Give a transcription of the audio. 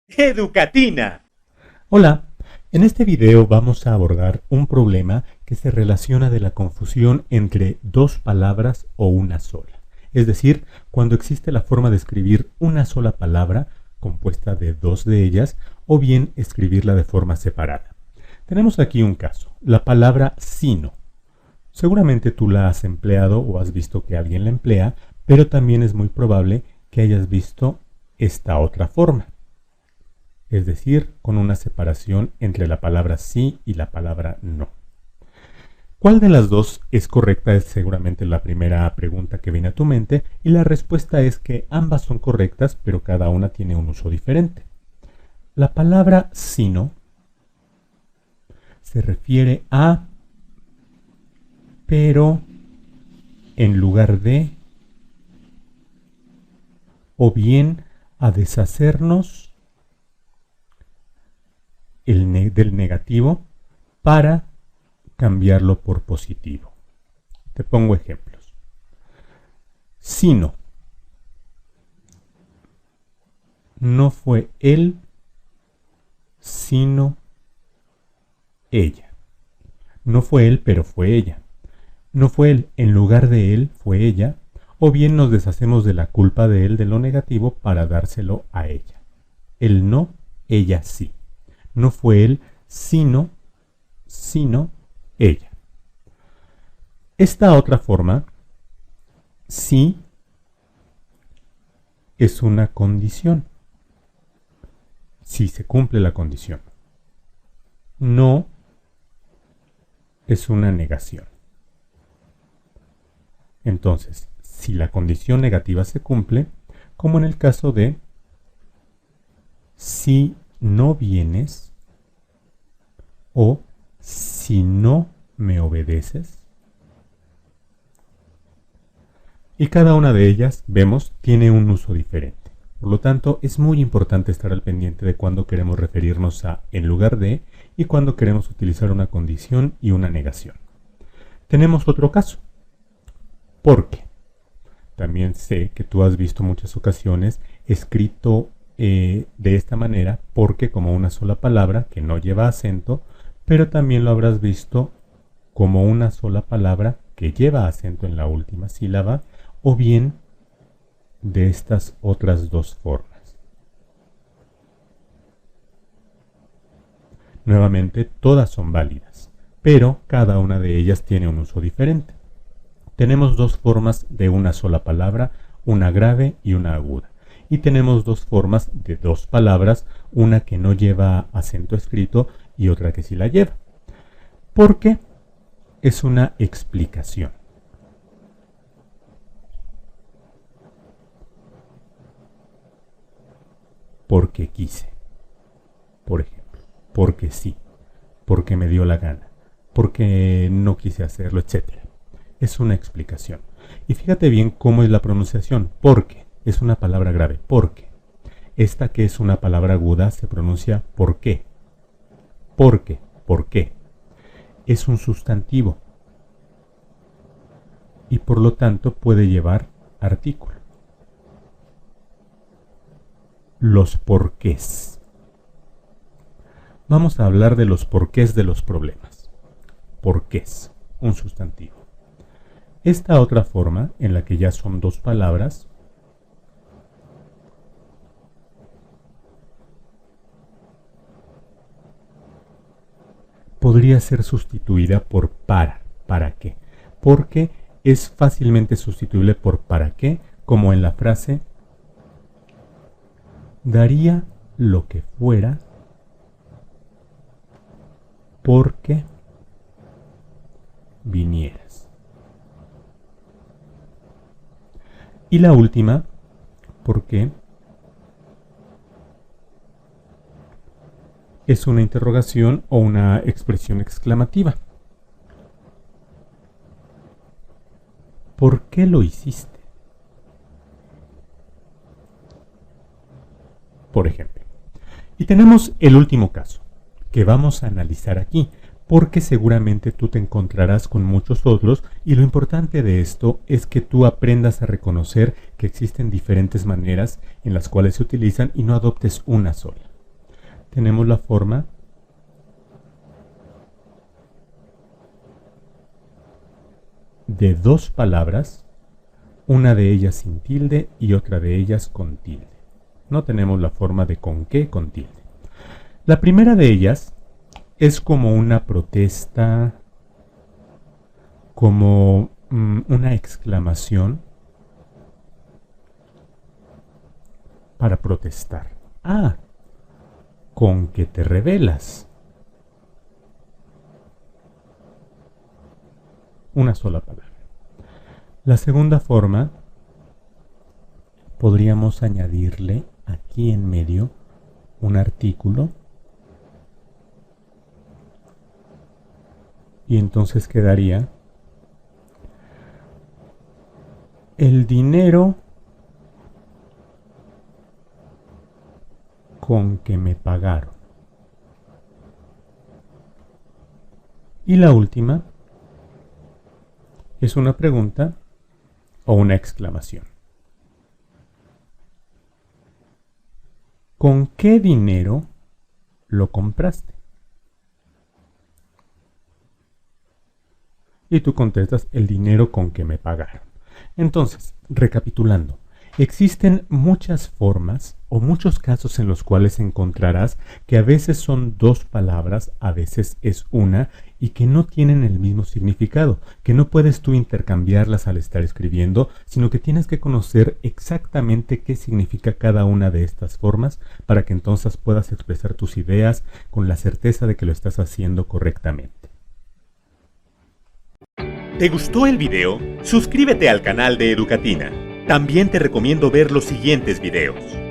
Educatina. Hola, en este video vamos a abordar un problema que se relaciona de la confusión entre dos palabras o una sola. Es decir, cuando existe la forma de escribir una sola palabra compuesta de dos de ellas o bien escribirla de forma separada. Tenemos aquí un caso, la palabra sino. Seguramente tú la has empleado o has visto que alguien la emplea, pero también es muy probable que hayas visto esta otra forma. Es decir, con una separación entre la palabra sí y la palabra no. ¿Cuál de las dos es correcta? Es seguramente la primera pregunta que viene a tu mente, y la respuesta es que ambas son correctas, pero cada una tiene un uso diferente. La palabra sino se refiere a pero en lugar de, o bien a deshacernos del negativo para cambiarlo por positivo. Te pongo ejemplos. Sino. No fue él, sino ella. No fue él, pero fue ella. No fue él, en lugar de él, fue ella. O bien nos deshacemos de la culpa de él, de lo negativo, para dárselo a ella. Él no, ella sí. No fue él, sino ella. Esta otra forma, sí, es una condición. Si se cumple la condición. No es una negación. Entonces, si la condición negativa se cumple, como en el caso de si no vienes o si no me obedeces. Y cada una de ellas, vemos, tiene un uso diferente. Por lo tanto, es muy importante estar al pendiente de cuando queremos referirnos a en lugar de y cuando queremos utilizar una condición y una negación. Tenemos otro caso. Porque. También sé que tú has visto muchas ocasiones escrito de esta manera, porque como una sola palabra que no lleva acento, pero también lo habrás visto como una sola palabra que lleva acento en la última sílaba, o bien de estas otras dos formas. Nuevamente, todas son válidas, pero cada una de ellas tiene un uso diferente. Tenemos dos formas de una sola palabra, una grave y una aguda. Y tenemos dos formas de dos palabras, una que no lleva acento escrito y otra que sí la lleva. Porque es una explicación. Porque quise, por ejemplo. Porque sí, porque me dio la gana, porque no quise hacerlo, etc. Es una explicación. Y fíjate bien cómo es la pronunciación. Porque es una palabra grave. Porque. Esta que es una palabra aguda se pronuncia por qué. Porque. ¿Por qué? Es un sustantivo. Y por lo tanto puede llevar artículo. Los porqués. Vamos a hablar de los porqués de los problemas. Porqués. Un sustantivo. Esta otra forma, en la que ya son dos palabras, podría ser sustituida por para. ¿Para qué? Porque es fácilmente sustituible por para qué, como en la frase daría lo que fuera porque vinieras. Y la última, porque es una interrogación o una expresión exclamativa. ¿Por qué lo hiciste? Por ejemplo. Y tenemos el último caso, que vamos a analizar aquí, porque seguramente tú te encontrarás con muchos otros, y lo importante de esto es que tú aprendas a reconocer que existen diferentes maneras en las cuales se utilizan y no adoptes una sola. tenemos la forma de dos palabras, una de ellas sin tilde y otra de ellas con tilde. No tenemos la forma de con qué con tilde. La primera de ellas es como una protesta, como una exclamación para protestar. Ah, con que te rebelas. Una sola palabra. La segunda forma, podríamos añadirle aquí en medio un artículo y entonces quedaría el dinero con que me pagaron. Y la última es una pregunta o una exclamación. ¿Con qué dinero lo compraste? Y tú contestas el dinero con que me pagaron. Entonces, recapitulando, existen muchas formas o muchos casos en los cuales encontrarás que a veces son dos palabras, a veces es una, y que no tienen el mismo significado, que no puedes tú intercambiarlas al estar escribiendo, sino que tienes que conocer exactamente qué significa cada una de estas formas para que entonces puedas expresar tus ideas con la certeza de que lo estás haciendo correctamente. ¿Te gustó el video? Suscríbete al canal de Educatina. También te recomiendo ver los siguientes videos.